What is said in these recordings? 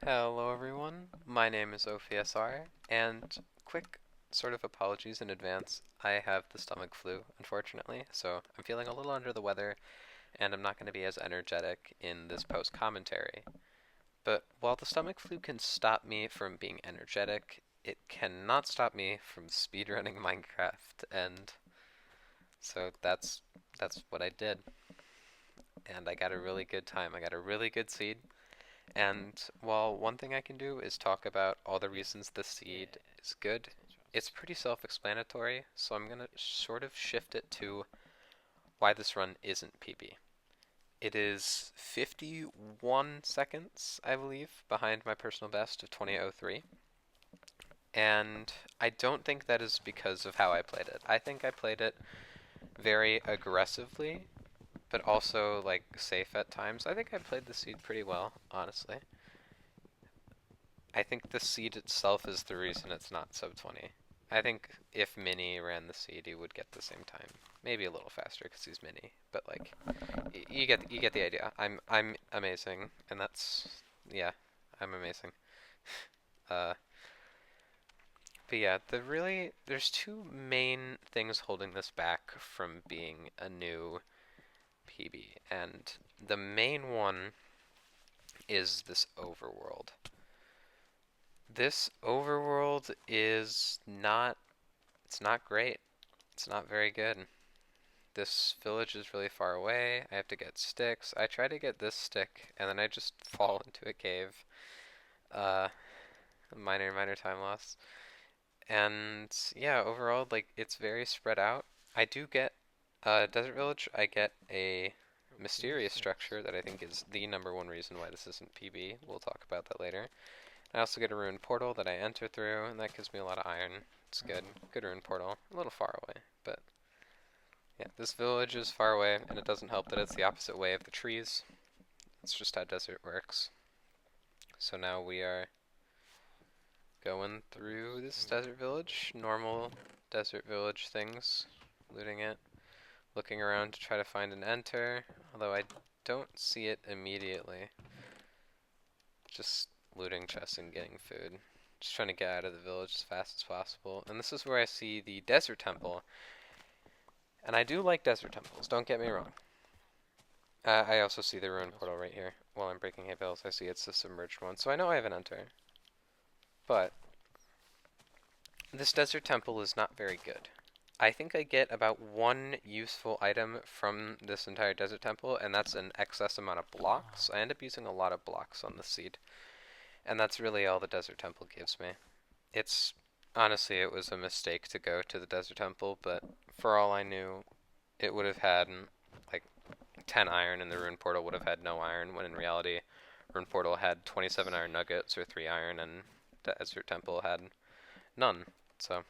Hello everyone, my name is OPSR, and quick sort of apologies in advance. I have the stomach flu, unfortunately, so I'm feeling a little under the weather, and I'm not going to be as energetic in this post commentary. But while the stomach flu can stop me from being energetic, it cannot stop me from speedrunning Minecraft, and so that's what I did. And I got a really good time. I got a really good seed. And while one thing I can do is talk about all the reasons the seed is good, it's pretty self-explanatory, so I'm going to sort of shift it to why this run isn't PB. It is 51 seconds, I believe, behind my personal best of 2003, and I don't think that is because of how I played it. I think I played it very aggressively, but also like safe at times. I think I played the seed pretty well, honestly. I think the seed itself is the reason it's not sub 20. I think if Mini ran the seed, he would get the same time. Maybe a little faster because he's Mini, but like, you get the idea. I'm amazing, and that's yeah, I'm amazing. Uh, but yeah, there's two main things holding this back from being a new PB, and the main one is this overworld. This overworld is not It's not great. It's not very good. This village is really far away. I have to get sticks. I try to get this stick, and then I just fall into a cave. Uh, minor time loss. And yeah, overall, like, it's very spread out. I do get, Desert Village, I get a mysterious structure that I think is the number one reason why this isn't PB. We'll talk about that later. I also get a ruined portal that I enter through, and that gives me a lot of iron. It's good. Good ruined portal. A little far away, but yeah, this village is far away, and it doesn't help that it's the opposite way of the trees. It's just how desert works. So now we are going through this desert village. Normal desert village things. Looting it. Looking around to try to find an enter, although I don't see it immediately. Just looting chests and getting food. Just trying to get out of the village as fast as possible. And this is where I see the desert temple. And I do like desert temples, don't get me wrong. I also see the ruined portal right here. While I'm breaking hay bales, I see it's the submerged one. So I know I have an enter. But this desert temple is not very good. I think I get about one useful item from this entire desert temple, and that's an excess amount of blocks. I end up using a lot of blocks on the seed. And that's really all the desert temple gives me. It's honestly, it was a mistake to go to the desert temple, but for all I knew, it would have had like 10 iron and the rune portal would have had no iron, when in reality rune portal had 27 iron nuggets or 3 iron and the desert temple had none. So,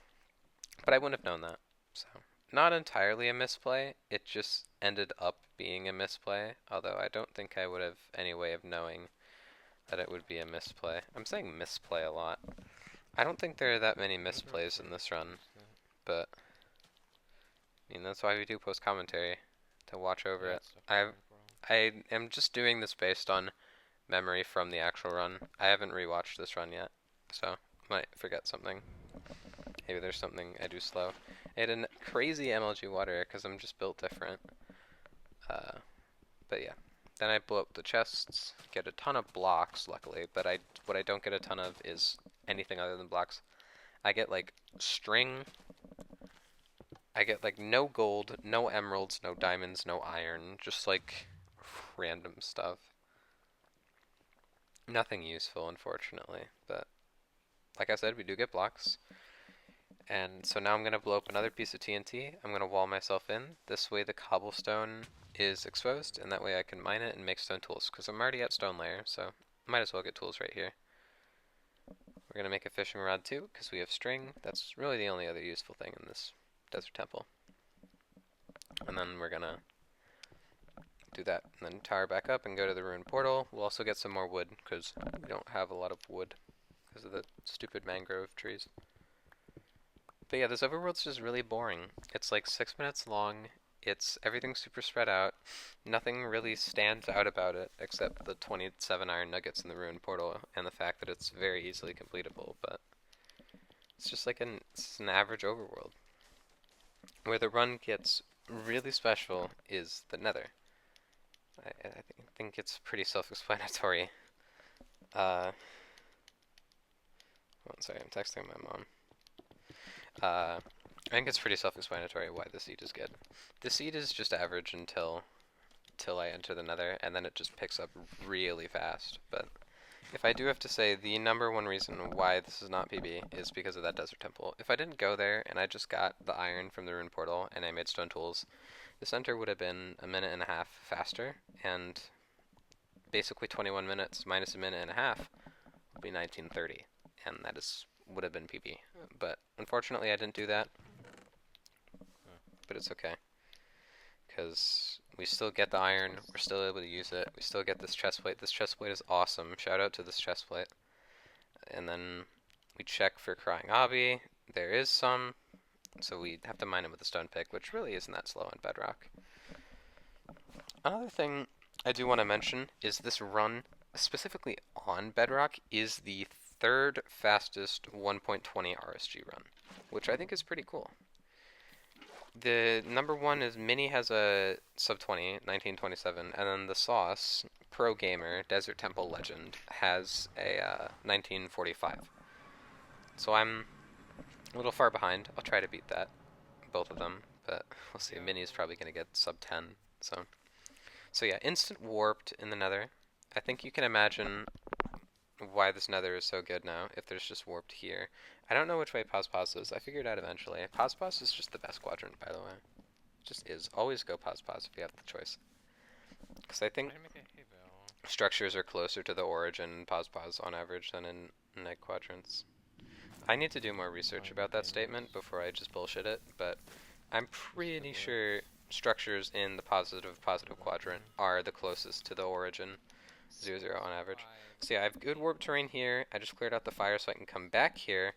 but I wouldn't have known that. So, not entirely a misplay, it just ended up being a misplay, although I don't think I would have any way of knowing that it would be a misplay. I'm saying misplay a lot. I don't think there are that many misplays in this run, but I mean that's why we do post commentary, to watch over it. I am just doing this based on memory from the actual run. I haven't rewatched this run yet, so might forget something. Maybe there's something I do slow. I had a crazy MLG water because I'm just built different. But yeah. Then I blow up the chests, get a ton of blocks, luckily, but what I don't get a ton of is anything other than blocks. I get like string. I get like no gold, no emeralds, no diamonds, no iron, just like random stuff. Nothing useful, unfortunately, but like I said, we do get blocks. And so now I'm going to blow up another piece of TNT. I'm going to wall myself in. This way the cobblestone is exposed, and that way I can mine it and make stone tools, because I'm already at stone layer, so might as well get tools right here. We're going to make a fishing rod too, because we have string. That's really the only other useful thing in this desert temple. And then we're going to do that, and then tower back up and go to the ruined portal. We'll also get some more wood, because we don't have a lot of wood because of the stupid mangrove trees. But yeah, this overworld's just really boring. It's like 6 minutes long, Everything's super spread out. Nothing really stands out about it except the 27 iron nuggets in the ruined portal and the fact that it's very easily completable, but it's just like it's an average overworld. Where the run gets really special is the nether. I think it's pretty self-explanatory. Oh, sorry, I'm texting my mom. I think it's pretty self-explanatory why the seed is good. The seed is just average until I enter the nether, and then it just picks up really fast. But if I do have to say, the number one reason why this is not PB is because of that desert temple. If I didn't go there and I just got the iron from the rune portal and I made stone tools, the center would have been a minute and a half faster, and basically 21 minutes minus a minute and a half would be 1930, and would have been PB. But unfortunately, I didn't do that. But it's okay, because we still get the iron. We're still able to use it. We still get this chest plate. This chest plate is awesome. Shout out to this chest plate. And then we check for crying obby. There is some, so we have to mine it with a stone pick, which really isn't that slow in bedrock. Another thing I do want to mention is this run, specifically on bedrock, is the third fastest 1.20 RSG run, which I think is pretty cool. The number one is Mini has a sub 20, 1927, and then the Sauce, Pro Gamer, Desert Temple Legend, has a 1945. So I'm a little far behind. I'll try to beat that, both of them, but we'll see. Mini's probably going to get sub 10, so yeah, instant warped in the nether. I think you can imagine why this nether is so good now, if there's just warped here. I don't know which way Paz Paz is. I figured out eventually. Paz Paz is just the best quadrant, by the way. It just is. Always go Paz Paz if you have the choice. Because I think structures are closer to the origin in Paz Paz on average than in neg quadrants. I need to do more research about that statement before I just bullshit it, but I'm pretty sure structures in the positive quadrant are the closest to the origin, 0, on average. So yeah, I have good warp terrain here. I just cleared out the fire so I can come back here.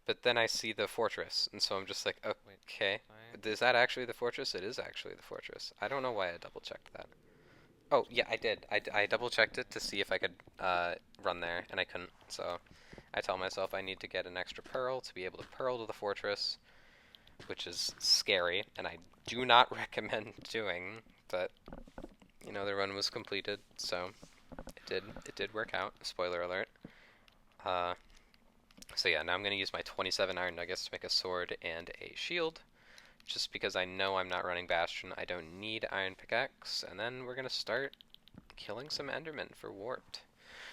But then I see the fortress, and so I'm just like, okay, is that actually the fortress? It is actually the fortress. I don't know why I double-checked that. Oh, yeah, I did. I double-checked it to see if I could run there, and I couldn't. So I tell myself I need to get an extra pearl to be able to pearl to the fortress, which is scary, and I do not recommend doing, but, you know, the run was completed, so it did work out. Spoiler alert. So yeah, now I'm going to use my 27 iron nuggets to make a sword and a shield. Just because I know I'm not running Bastion, I don't need iron pickaxe, and then we're going to start killing some endermen for warped.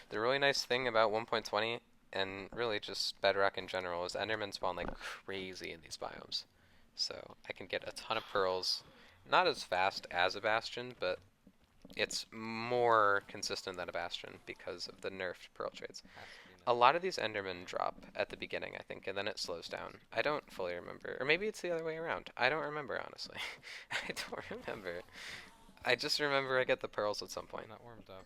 The really nice thing about 1.20, and really just bedrock in general, is endermen spawn like crazy in these biomes. So I can get a ton of pearls, not as fast as a Bastion, but it's more consistent than a Bastion because of the nerfed pearl trades. A lot of these Endermen drop at the beginning, I think, and then it slows down. I don't fully remember. Or maybe it's the other way around. I don't remember, honestly. I don't remember. I just remember I get the pearls at some point. Not warmed up.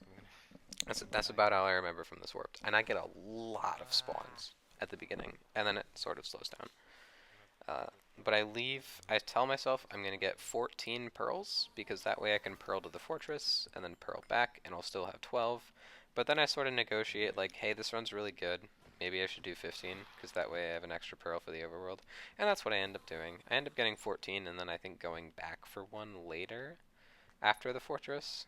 That's about all I remember from this warped. And I get a lot of spawns at the beginning, and then it sort of slows down. But I tell myself I'm going to get 14 pearls, because that way I can pearl to the fortress, and then pearl back, and I'll still have 12. But then I sort of negotiate, like, hey, this run's really good. Maybe I should do 15, because that way I have an extra pearl for the overworld. And that's what I end up doing. I end up getting 14, and then I think going back for one later, after the fortress,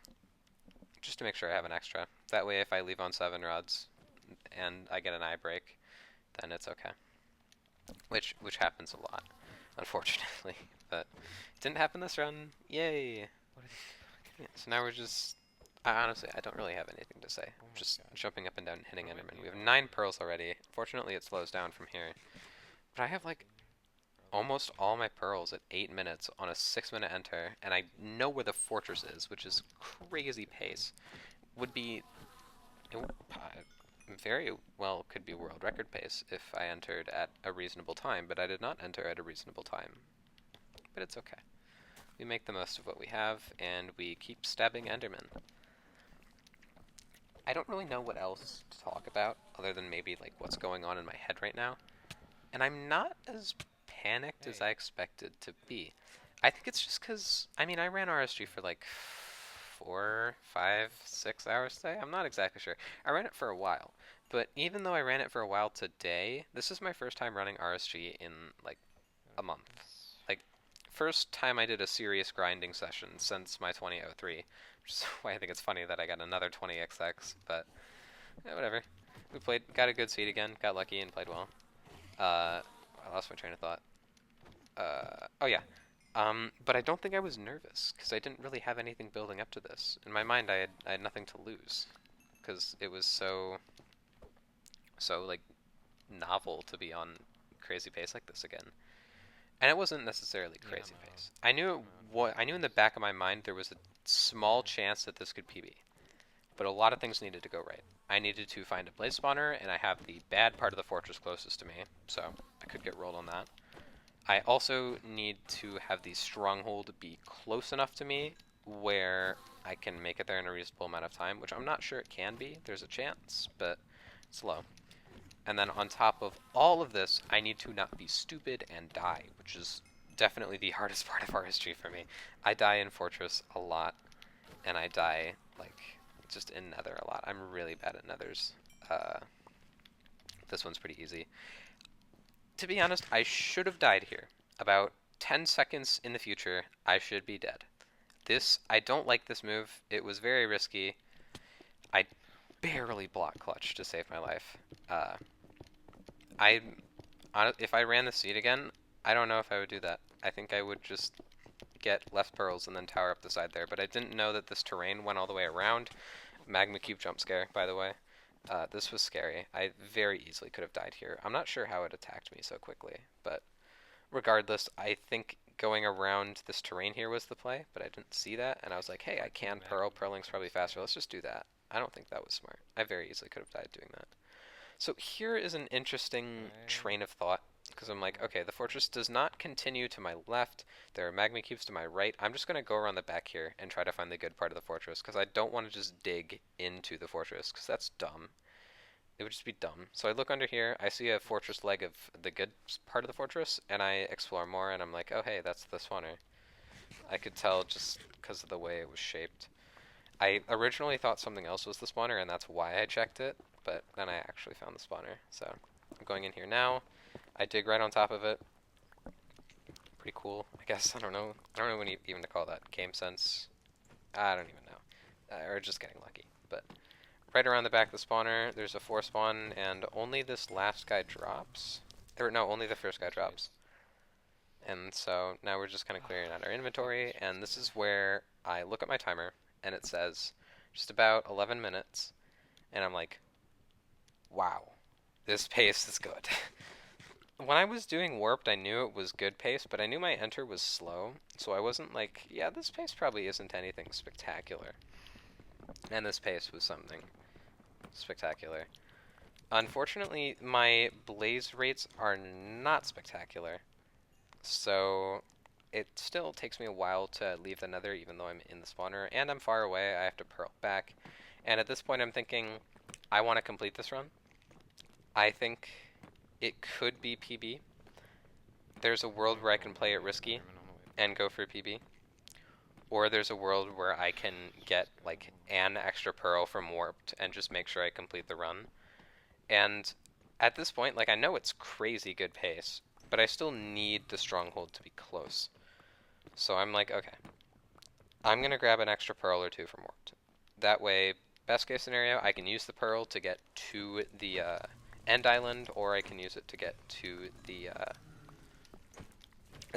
just to make sure I have an extra. That way if I leave on 7 rods, and I get an eye break, then it's okay. Which happens a lot, unfortunately. But it didn't happen this run. Yay! So now we're just... honestly, I don't really have anything to say. Just jumping up and down and hitting endermen. We have 9 pearls already. Fortunately, it slows down from here. But I have, like, almost all my pearls at 8 minutes on a 6-minute enter, and I know where the fortress is, which is crazy pace. Would be... very well could be world record pace if I entered at a reasonable time, but I did not enter at a reasonable time. But it's okay. We make the most of what we have, and we keep stabbing endermen. I don't really know what else to talk about other than maybe like what's going on in my head right now. And I'm not as panicked as I expected to be. I think it's just because, I mean, I ran RSG for like 4, 5, 6 hours today. I'm not exactly sure. I ran it for a while. But even though I ran it for a while today, this is my first time running RSG in like a month. It's Like, first time I did a serious grinding session since my 2003, which is why I think it's funny that I got another 20XX, but whatever. We played, got a good seed again, got lucky and played well. I lost my train of thought. Oh yeah. But I don't think I was nervous because I didn't really have anything building up to this. In my mind, I had nothing to lose because it was so like novel to be on crazy pace like this again. And it wasn't necessarily yeah, crazy pace. I knew I'm out of what I knew in the matches. back of my mind there was a small Alright. chance that this could PB, but a lot of things needed to go right. I needed to find a blaze spawner, and I have the bad part of the fortress closest to me, so I could get rolled on that. I also need to have the stronghold be close enough to me where I can make it there in a reasonable amount of time, which I'm not sure it can be. There's a chance, but it's low. And then on top of all of this, I need to not be stupid and die, which is definitely the hardest part of RSG for me. I die in Fortress a lot, and I die, like, just in Nether a lot. I'm really bad at Nethers. Uh, this one's pretty easy. To be honest, I should have died here. About 10 seconds in the future, I should be dead. I don't like this move. It was very risky. I barely block clutch to save my life. Uh, I, if I ran the seed again, I don't know if I would do that. I think I would just get left pearls and then tower up the side there. But I didn't know that this terrain went all the way around. Magma cube jump scare, by the way. This was scary. I very easily could have died here. I'm not sure how it attacked me so quickly, but regardless, I think going around this terrain here was the play, but I didn't see that, and I was like, hey, I Fucking can pearl. magma Pearling's probably faster. Let's just do that. I don't think that was smart. I very easily could have died doing that. So here is an interesting Okay. train of thought, because I'm like, okay, the fortress does not continue to my left. There are magma cubes to my right. I'm just going to go around the back here and try to find the good part of the fortress, because I don't want to just dig into the fortress, because that's dumb. It would just be dumb. So I look under here, I see a fortress leg of the good part of the fortress, and I explore more, and I'm like, oh hey, that's the spawner. I could tell just because of the way it was shaped. I originally thought something else was the spawner, and that's why I checked it, but then I actually found the spawner. So I'm going in here now. I dig right on top of it. Pretty cool, I guess. I don't know. I don't know when even to call that. Game sense. I don't even know. Or just getting lucky. But right around the back of the spawner, there's a 4 spawn, and only this last guy drops. Or no, only the first guy drops. Nice. And so now we're just kind of clearing out our Goodness inventory, and this gracious, is man. where I look at my timer, and it says just about 11 minutes, and I'm like, wow, this pace is good. When I was doing Warped, I knew it was good pace, but I knew my enter was slow, so I wasn't like, yeah, this pace probably isn't anything spectacular. And this pace was something spectacular. Unfortunately, my blaze rates are not spectacular, so it still takes me a while to leave the nether even though I'm in the spawner, and I'm far away, I have to pearl back. And at this point I'm thinking, I want to complete this run. I think it could be PB. There's a world where I can play it Wait, risky Herman, on the way. and go for PB. Or there's a world where I can get like an extra pearl from warped and just make sure I complete the run. And at this point, like I know it's crazy good pace, but I still need the stronghold to be close. So I'm like, okay, I'm gonna grab an extra pearl or two from warped. That way, best case scenario, I can use the pearl to get to the end island, or I can use it to get to the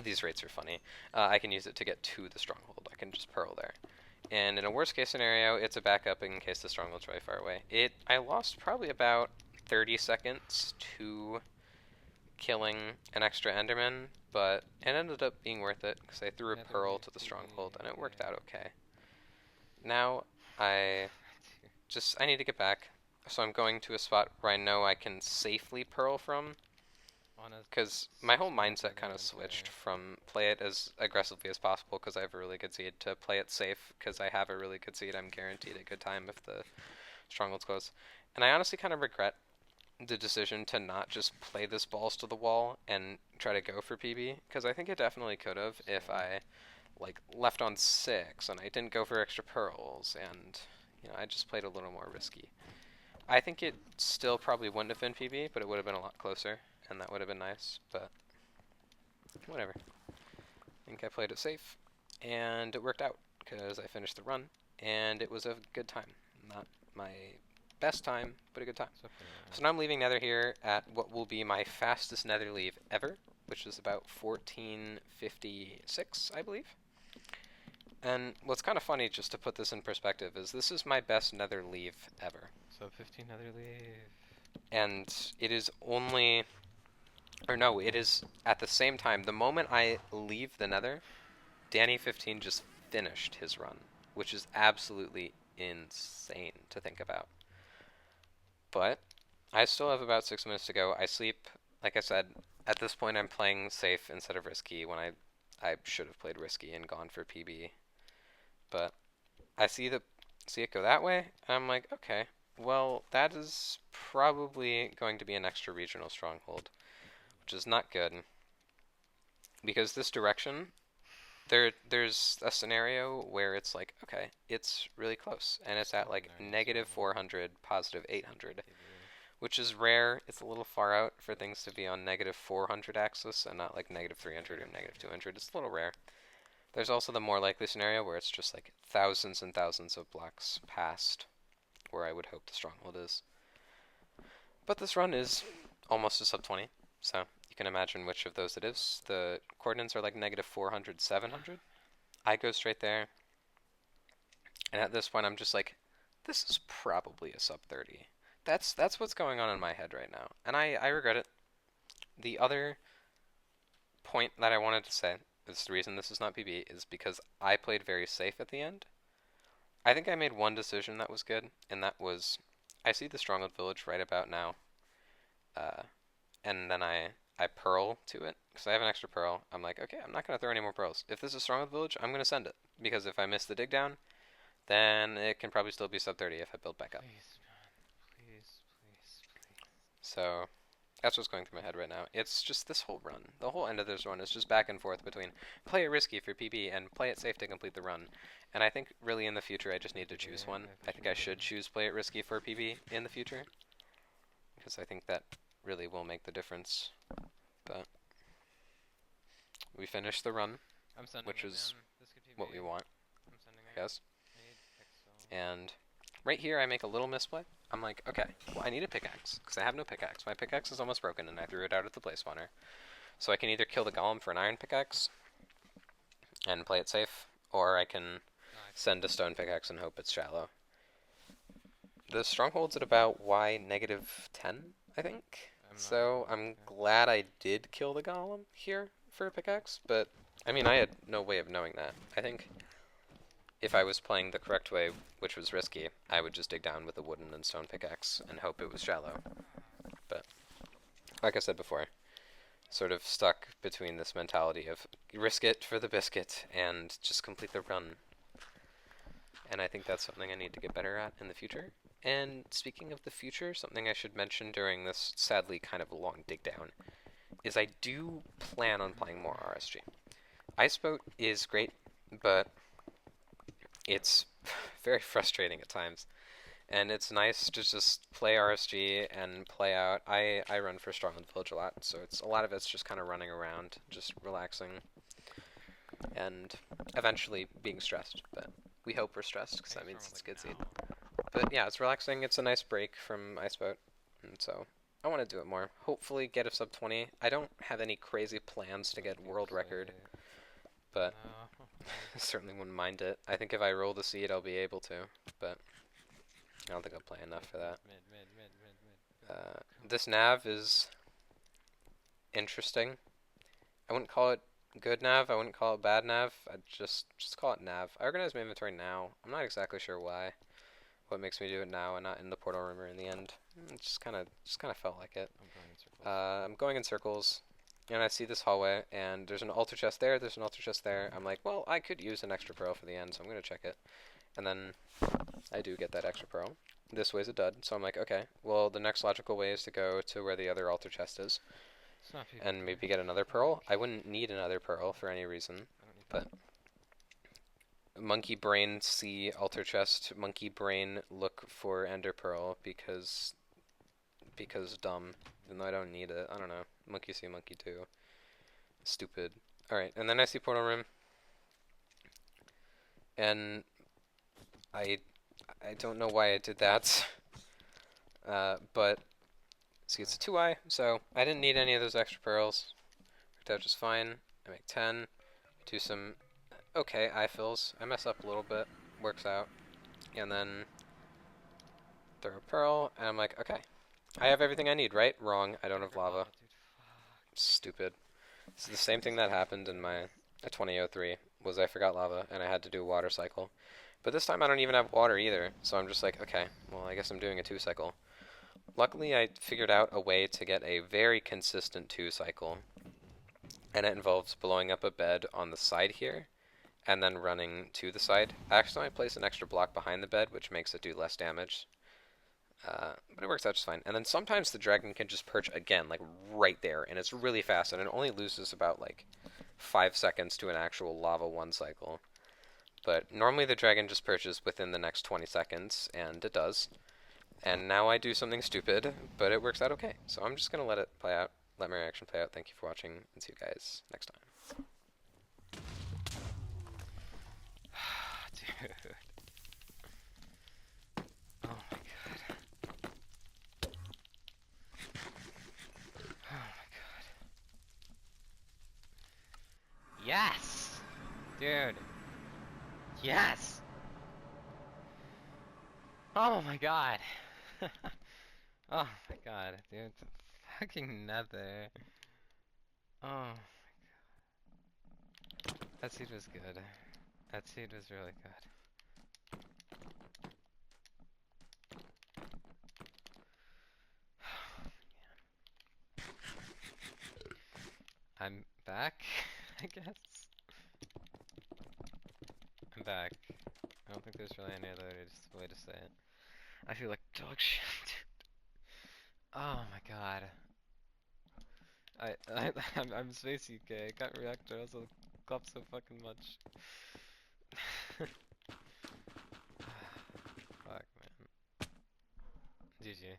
these rates are funny. I can use it to get to the stronghold. I can just pearl there. And in a worst case scenario, it's a backup in case the stronghold's really far away. I lost probably about 30 seconds to killing an extra Enderman, but it ended up being worth it because I threw a Nether pearl to base the PB. stronghold and it worked Okay. out okay. Now I I need to get back, so I'm going to a spot where I know I can safely pearl from, On a because my whole 6-minute mindset kind of inventory. switched from play it as aggressively as possible because I have a really good seed to play it safe because I have a really good seed. I'm guaranteed a good time if the stronghold's close. And I honestly kind of regret the decision to not just play this balls to the wall and try to go for PB, because I think it definitely could have if I like left on 6 and I didn't go for extra pearls and I just played a little more risky. I think it still probably wouldn't have been PB, but it would have been a lot closer, and that would have been nice, but whatever. I think I played it safe, and it worked out, because I finished the run, and it was a good time. Not my best time, but a good time. So now I'm leaving Nether here at what will be my fastest Nether leave ever, which is about 14:56, I believe. And what's kind of funny, just to put this in perspective, is this is my best Nether leave ever. So 15 Nether leave. And it is only, or no, it is at the same time. The moment I leave the Nether, Danny15 just finished his run, which is absolutely insane to think about. But I still have about 6 minutes to go. I sleep, like I said, at this point I'm playing safe instead of risky when I should have played risky and gone for PB. But I see it go that way, and I'm like, okay, well, that is probably going to be an extra regional stronghold, which is not good. Because this direction, there's a scenario where it's like, okay, it's really close, and it's at like negative 400, positive 800, which is rare. It's a little far out for things to be on negative 400 axis and not like negative 300 or negative 200. It's a little rare. There's also the more likely scenario where it's just like thousands and thousands of blocks past where I would hope the stronghold is. But this run is almost a sub 20, so you can imagine which of those it is. The coordinates are like negative 400, 700. I go straight there, and at this point I'm just like, this is probably a sub 30. That's what's going on in my head right now, and I regret it. The other point that I wanted to say, is the reason this is not PB, is because I played very safe at the end. I think I made one decision that was good, and that was, I see the stronghold village right about now, and then I pearl to it, because I have an extra pearl. I'm like, okay, I'm not going to throw any more pearls. If this is stronghold village, I'm going to send it, because if I miss the dig down, then it can probably still be sub 30 if I build back up. Please, man. Please. So that's what's going through my head right now. It's just this whole run. The whole end of this run is just back and forth between play it risky for PB and play it safe to complete the run. And I think really in the future I just need to choose one. I think I should choose play it risky for PB in the future, because I think that really will make the difference. But we finished the run, which is what we want, I guess. And right here I make a little misplay. I'm like, okay, well I need a pickaxe, because I have no pickaxe. My pickaxe is almost broken, and I threw it out at the place spawner. So I can either kill the golem for an iron pickaxe and play it safe, or I can send a stone pickaxe and hope it's shallow. The stronghold's at about Y negative 10, I think. So I'm glad I did kill the golem here for a pickaxe, but I mean I had no way of knowing that. I think if I was playing the correct way, which was risky, I would just dig down with a wooden and stone pickaxe and hope it was shallow. But like I said before, sort of stuck between this mentality of risk it for the biscuit and just complete the run. And I think that's something I need to get better at in the future. And speaking of the future, something I should mention during this sadly kind of long dig down is I do plan on playing more RSG. Iceboat is great, but it's very frustrating at times. And it's nice to just play RSG and play out. I run for Stronghold Village a lot, so a lot of it's just kind of running around, just relaxing, and eventually being stressed. But we hope we're stressed, because that means it's a good seed. But yeah, it's relaxing. It's a nice break from Iceboat, and so I want to do it more. Hopefully get a sub 20. I don't have any crazy plans to get world record, but I certainly wouldn't mind it. I think if I roll the seed, I'll be able to, but I don't think I'll play enough for that. This nav is interesting. I wouldn't call it good nav. I wouldn't call it bad nav. I'd just call it nav. I organize my inventory now. I'm not exactly sure why. What makes me do it now and not in the portal room or in the end? It just kind of felt like it. I'm going in circles. And I see this hallway, and there's an altar chest there, there's an altar chest there. I'm like, well, I could use an extra pearl for the end, so I'm going to check it. And then I do get that extra pearl. This way's a dud, so I'm like, okay, well, the next logical way is to go to where the other altar chest is, It's not and PvP. maybe get another pearl. I wouldn't need another pearl for any reason, I don't need but monkey brain see altar chest, monkey brain look for ender pearl because dumb. Even though I don't need it. I don't know. Monkey see, monkey do. Stupid. Alright, and then I see portal room, and I I don't know why I did that. But see, it's a 2i, so I didn't need any of those extra pearls. Worked out just fine. I make 10. Do some okay eye fills. I mess up a little bit. Works out. And then throw a pearl, and I'm like, okay. I have everything I need, right? Wrong. I don't have lava. dude. Fuck. Stupid. This is the same thing that happened in my 2003, was I forgot lava, and I had to do a water cycle. But this time I don't even have water either, so I'm just like, okay, well, I guess I'm doing a 2 cycle. Luckily, I figured out a way to get a very consistent 2 cycle, and it involves blowing up a bed on the side here, and then running to the side. Actually, I place an extra block behind the bed, which makes it do less damage. But it works out just fine. And then sometimes the dragon can just perch again, like right there, and it's really fast, and it only loses about like 5 seconds to an actual lava 1 cycle. But normally the dragon just perches within the next 20 seconds, and it does. And now I do something stupid, but it works out okay. So I'm just going to let it play out, let my reaction play out. Thank you for watching, and see you guys next time. Dude. Oh my god. Oh my god. Yes! Dude. Yes! Oh my god. Oh my god, dude. Fucking nether. Oh, that seed was good. That seed was really good. I'm back, I guess. I'm back. I don't think there's really any other way to say it. I feel like dog shit, dude. Oh my god. I'm spacey, okay? I can't react to also clap so fucking much. Fuck, man. GG.